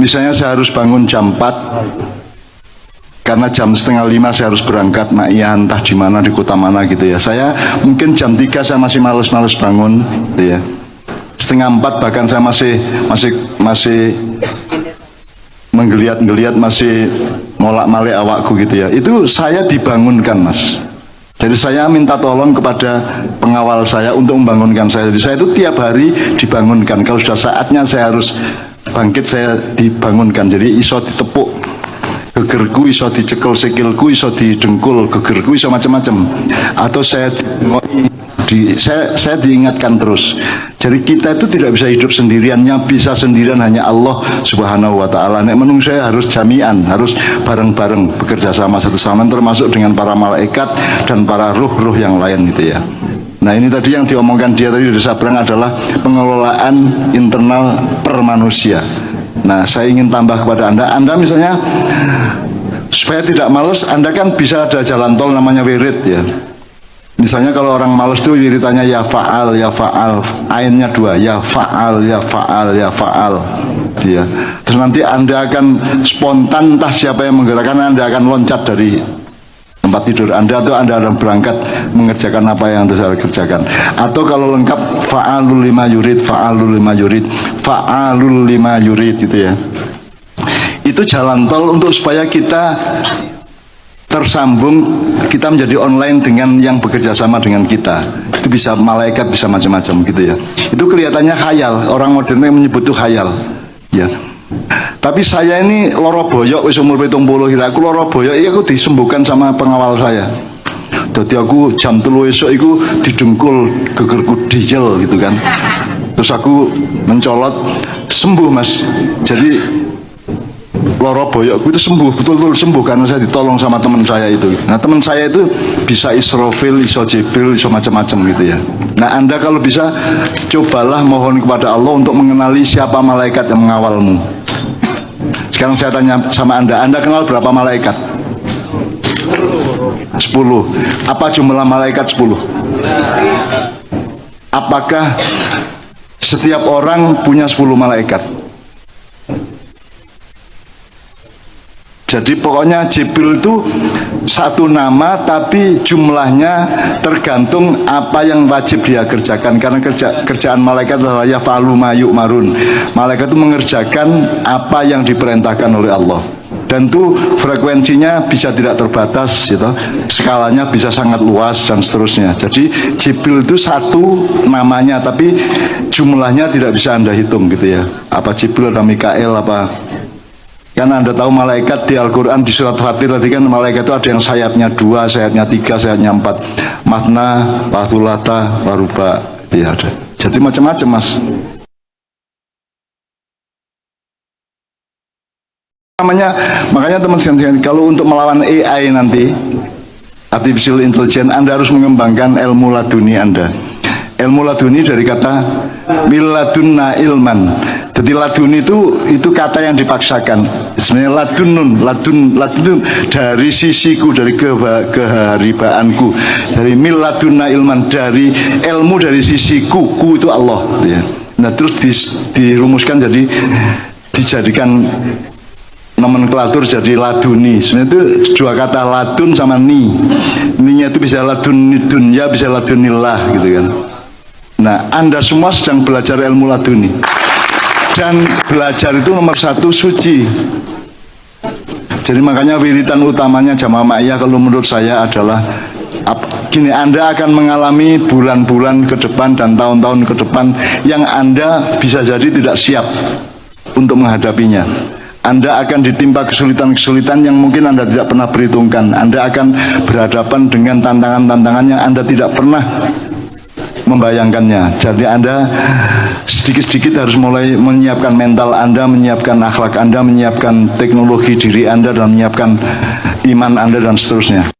Misalnya saya harus bangun jam 4 karena jam 4:30 saya harus berangkat Ma'iyah entah di mana, di kota mana gitu ya. Saya mungkin jam 3 saya masih males-males bangun gitu ya. 3:30 bahkan saya masih menggeliat-geliat, masih molak-malik awakku gitu ya. Itu saya dibangunkan, Mas. Jadi saya minta tolong kepada pengawal saya untuk membangunkan saya. Jadi saya itu tiap hari dibangunkan. Kalau sudah saatnya saya harus bangkit, saya dibangunkan. Jadi iso ditepuk gegerku, iso dicekel sikilku, iso didengkul gegerku, iso macam-macam. Atau saya diingatkan terus. Jadi kita itu tidak bisa hidup sendiriannya, bisa sendirian hanya Allah Subhanahu wa Ta'ala. Nek menungso saya harus jami'an, harus bareng-bareng bekerja sama satu sama, termasuk dengan para malaikat dan para ruh-ruh yang lain gitu ya. Nah ini tadi yang diomongkan dia tadi dari Sabrang adalah pengelolaan internal per manusia. Nah saya ingin tambah kepada Anda misalnya supaya tidak males, Anda kan bisa ada jalan tol namanya wirid ya. Misalnya kalau orang malas tuh wiritannya ya fa'al, ainnya 2, ya fa'al, ya fa'al, ya fa'al ya. Terus nanti Anda akan spontan, entah siapa yang menggerakkan, Anda akan loncat dari tempat tidur Anda atau Anda akan berangkat mengerjakan apa yang harus Anda kerjakan. Atau kalau lengkap fa'alul lima yurid, fa'alul lima yurid, fa'alul lima yurid gitu ya. Itu jalan tol untuk supaya kita tersambung, kita menjadi online dengan yang bekerja sama dengan kita. Itu bisa malaikat, bisa macam-macam gitu ya. Itu kelihatannya khayal, orang modern menyebut itu khayal ya. Tapi saya ini loro boyok wis umur 70, aku loro boyok aku disembuhkan sama pengawal saya. Jadi aku jam 3 esok itu didengkul gegerku dijel gitu kan. Terus aku mencolot, sembuh Mas. Jadi loro boyokku itu sembuh, betul-betul sembuh karena saya ditolong sama teman saya itu. Nah teman saya itu bisa Israfil, iso Jibril, iso macam-macam gitu ya. Nah Anda kalau bisa cobalah mohon kepada Allah untuk mengenali siapa malaikat yang mengawalmu. Sekarang saya tanya sama Anda kenal berapa malaikat? 10. Apa jumlah malaikat 10? Apakah setiap orang punya 10 malaikat? Jadi pokoknya Jibril itu satu nama, tapi jumlahnya tergantung apa yang wajib dia kerjakan. Karena kerjaan malaikat adalah ya fa'alu ma yu'marun. Malaikat itu mengerjakan apa yang diperintahkan oleh Allah. Dan itu frekuensinya bisa tidak terbatas gitu. Skalanya bisa sangat luas dan seterusnya. Jadi Jibril itu satu namanya, tapi jumlahnya tidak bisa Anda hitung gitu ya. Apa Jibril atau Mikael apa. Karena Anda tahu malaikat di Al-Quran di surat Fatir tadi kan malaikat itu ada yang sayapnya 2, sayapnya 3, sayapnya 4. Matna, Watulata, Waruba ya ada. Jadi macam-macam Mas. Makanya teman-teman kalau untuk melawan AI nanti artificial intelligence, Anda harus mengembangkan ilmu laduni Anda. Ilmu laduni dari kata miladunna ilman. Jadi ladun itu kata yang dipaksakan. Sebenarnya ladun dari sisiku, dari keharibaanku, dari miladunna ilman, dari ilmu dari sisiku, ku itu Allah. Ya. Nah terus dirumuskan jadi dijadikan nomenklatur jadi laduni. Sebenarnya itu dua kata ladun sama ni. Ninya itu bisa ladun dunya, bisa ladunillah gitu kan. Nah Anda semua sedang belajar ilmu laduni. Dan belajar itu nomor 1 suci. Jadi makanya wiritan utamanya jamaah ma'iyah kalau menurut saya adalah gini, Anda akan mengalami bulan-bulan ke depan dan tahun-tahun ke depan yang Anda bisa jadi tidak siap untuk menghadapinya. Anda akan ditimpa kesulitan-kesulitan yang mungkin Anda tidak pernah perhitungkan. Anda akan berhadapan dengan tantangan-tantangan yang Anda tidak pernah membayangkannya. Jadi Anda sedikit-sedikit harus mulai menyiapkan mental Anda, menyiapkan akhlak Anda, menyiapkan teknologi diri Anda, dan menyiapkan iman Anda dan seterusnya.